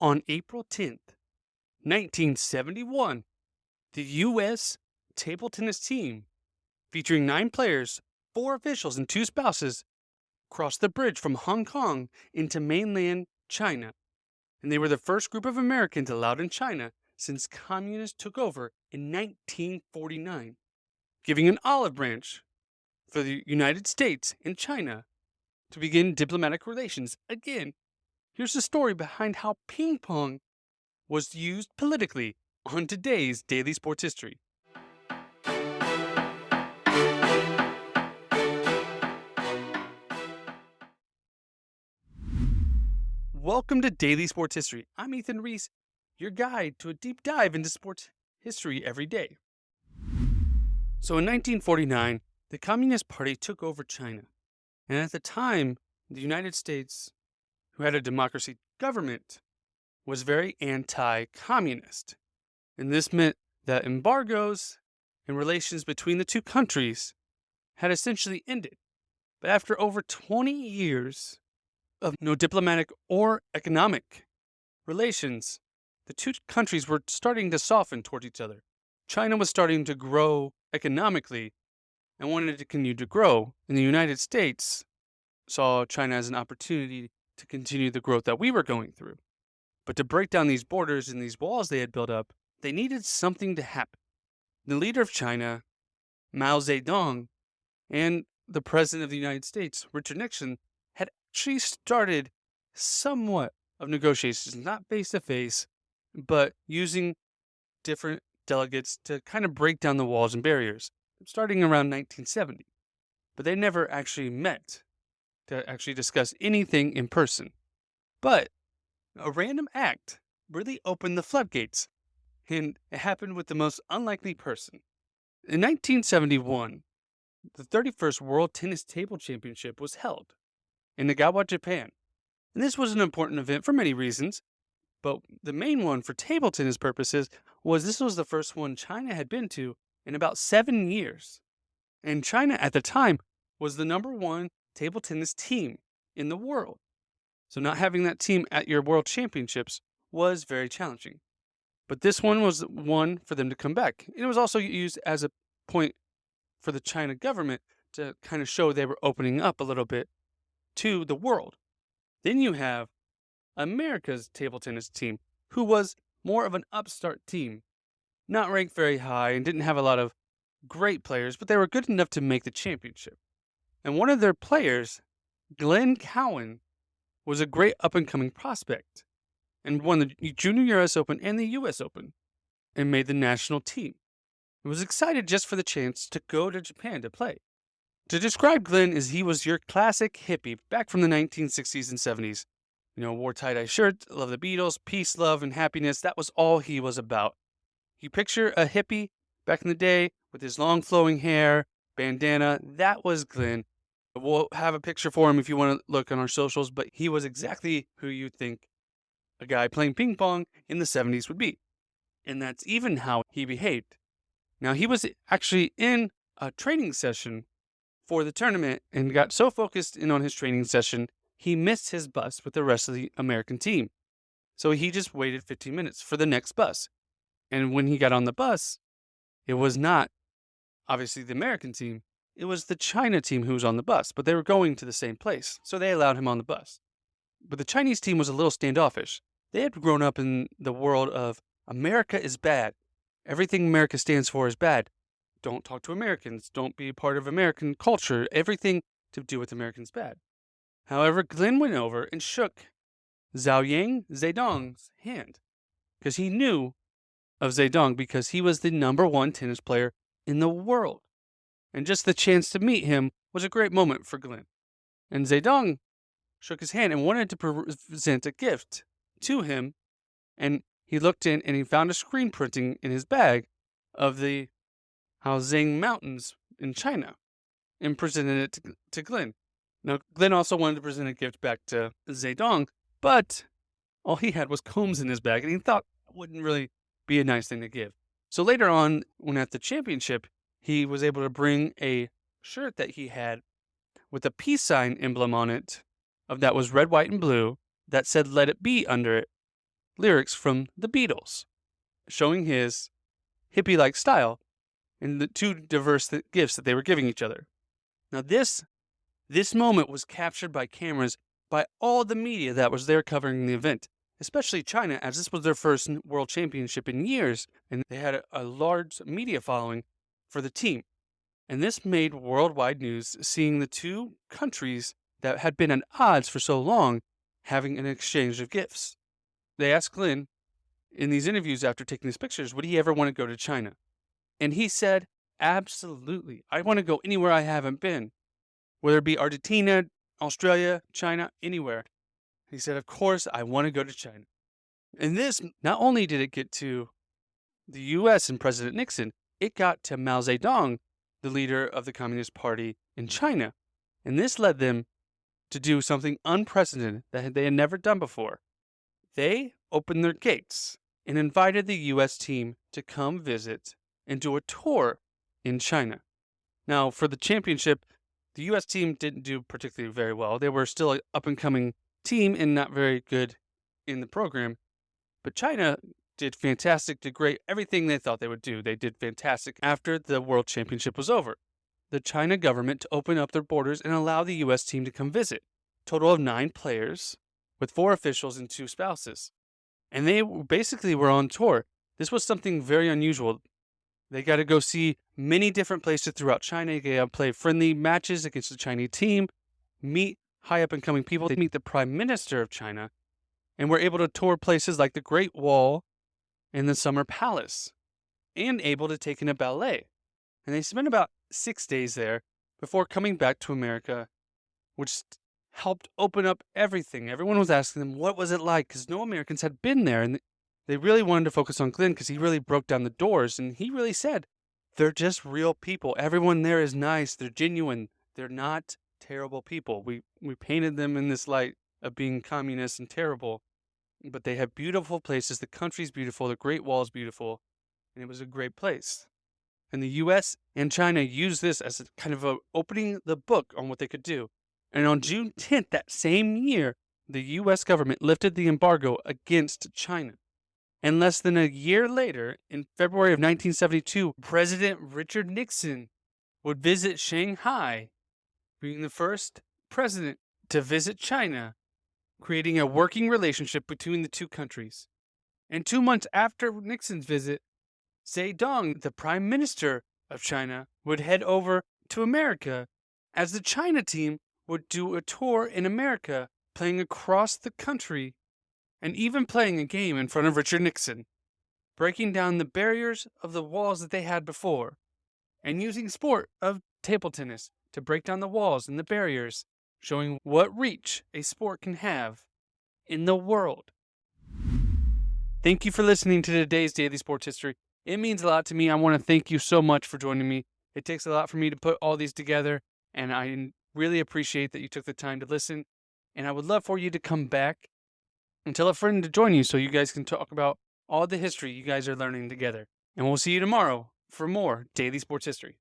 On April 10th, 1971, the U.S. table tennis team, featuring 9 players, 4 officials, and 2 spouses, crossed the bridge from Hong Kong into mainland China, and they were the first group of Americans allowed in China since communists took over in 1949, giving an olive branch for the United States and China to begin diplomatic relations again. Here's the story behind how ping pong was used politically on today's daily sports history. Welcome to Daily Sports History. I'm Ethan Reese, your guide to a deep dive into sports history every day. So in 1949, the Communist Party took over China. And at the time, the United States, who had a democracy government, was very anti-communist. And this meant that embargoes and relations between the two countries had essentially ended. But after over 20 years of no diplomatic or economic relations, the two countries were starting to soften towards each other. China was starting to grow economically and wanted to continue to grow, and the United States saw China as an opportunity to continue the growth that we were going through. But to break down these borders and these walls they had built up, they needed something to happen. The leader of China, Mao Zedong, and the President of the United States, Richard Nixon, had actually started somewhat of negotiations, not face to face, but using different delegates to kind of break down the walls and barriers, starting around 1970. But they never actually met to actually discuss anything in person. But a random act really opened the floodgates, and it happened with the most unlikely person. In 1971, the 31st World Tennis Table Championship was held in Nagawa, Japan. And this was an important event for many reasons, but the main one for table tennis purposes was this was the first one China had been to in about 7 years. And China at the time was the #1 table tennis team in the world. So not having that team at your world championships was very challenging. But this one was one for them to come back. And it was also used as a point for the China government to kind of show they were opening up a little bit to the world. Then you have America's table tennis team, who was more of an upstart team, not ranked very high and didn't have a lot of great players, but they were good enough to make the championship. And one of their players, Glenn Cowan, was a great up-and-coming prospect and won the Junior US Open and the US Open and made the national team. He was excited just for the chance to go to Japan to play. To describe Glenn as he was your classic hippie back from the 1960s and 70s. Wore tie-dye shirts, loved the Beatles, peace, love, and happiness. That was all he was about. You picture a hippie back in the day with his long flowing hair, bandana. That was Glenn. We'll have a picture for him if you want to look on our socials, but he was exactly who you'd think a guy playing ping pong in the 70s would be. And that's even how he behaved. Now, he was actually in a training session for the tournament and got so focused in on his training session, he missed his bus with the rest of the American team. So he just waited 15 minutes for the next bus. And when he got on the bus, it was not obviously the American team. It was the China team who was on the bus, but they were going to the same place. So they allowed him on the bus. But the Chinese team was a little standoffish. They had grown up in the world of America is bad. Everything America stands for is bad. Don't talk to Americans. Don't be a part of American culture. Everything to do with Americans bad. However, Glenn went over and shook Zhao Zedong's hand because he knew of Zedong because he was the #1 tennis player in the world. And just the chance to meet him was a great moment for Glenn. And Zedong shook his hand and wanted to present a gift to him. And he looked in and he found a screen printing in his bag of the Haozing Mountains in China and presented it to Glenn. Now, Glenn also wanted to present a gift back to Zedong, but all he had was combs in his bag, and he thought it wouldn't really be a nice thing to give. So later on, when at the championship, he was able to bring a shirt that he had with a peace sign emblem on it that was red, white, and blue that said "Let It Be" under it. lyrics from the Beatles, showing his hippie-like style and the two diverse gifts that they were giving each other. Now this moment was captured by cameras by all the media that was there covering the event, especially China, as this was their first world championship in years, and they had a large media following for the team. And this made worldwide news, seeing the two countries that had been at odds for so long having an exchange of gifts. They asked Glenn in these interviews after taking these pictures, would he ever want to go to China? And he said, absolutely. I want to go anywhere I haven't been, whether it be Argentina, Australia, China, anywhere. He said, of course, I want to go to China. And this, not only did it get to the U.S. and President Nixon, it got to Mao Zedong, the leader of the Communist Party in China. And this led them to do something unprecedented that they had never done before. They opened their gates and invited the U.S. team to come visit and do a tour in China. Now, for the championship, the U.S. team didn't do particularly very well. They were still an up-and-coming team and not very good in the program. But China did fantastic, did great, everything they thought they would do. They did fantastic after the World Championship was over. The China government to open up their borders and allow the U.S. team to come visit. Total of 9 players with 4 officials and 2 spouses. And they basically were on tour. This was something very unusual. They got to go see many different places throughout China. They got to play friendly matches against the Chinese team, meet high up-and-coming people. They meet the Prime Minister of China, and were able to tour places like the Great Wall and the Summer Palace, and able to take in a ballet. And they spent about 6 days there before coming back to America, which helped open up everything. Everyone was asking them, what was it like? Because no Americans had been there. And they really wanted to focus on Glenn because he really broke down the doors. And he really said, they're just real people. Everyone there is nice. They're genuine. They're not terrible people. We painted them in this light of being communist and terrible. But they have beautiful places. The country's beautiful. The Great Wall is beautiful. And it was a great place. And the U.S. and China used this as a kind of opening the book on what they could do. And on June 10th that same year, the U.S. government lifted the embargo against China. And less than a year later, in February of 1972, President Richard Nixon would visit Shanghai, being the first president to visit China, creating a working relationship between the two countries. And 2 months after Nixon's visit, Zedong, the Prime Minister of China, would head over to America as the China team would do a tour in America, playing across the country and even playing a game in front of Richard Nixon, breaking down the barriers of the walls that they had before, and using sport of table tennis to break down the walls and the barriers, showing what reach a sport can have in the world. Thank you for listening to today's Daily Sports History. It means a lot to me. I want to thank you so much for joining me. It takes a lot for me to put all these together, and I really appreciate that you took the time to listen. And I would love for you to come back and tell a friend to join you so you guys can talk about all the history you guys are learning together. And we'll see you tomorrow for more Daily Sports History.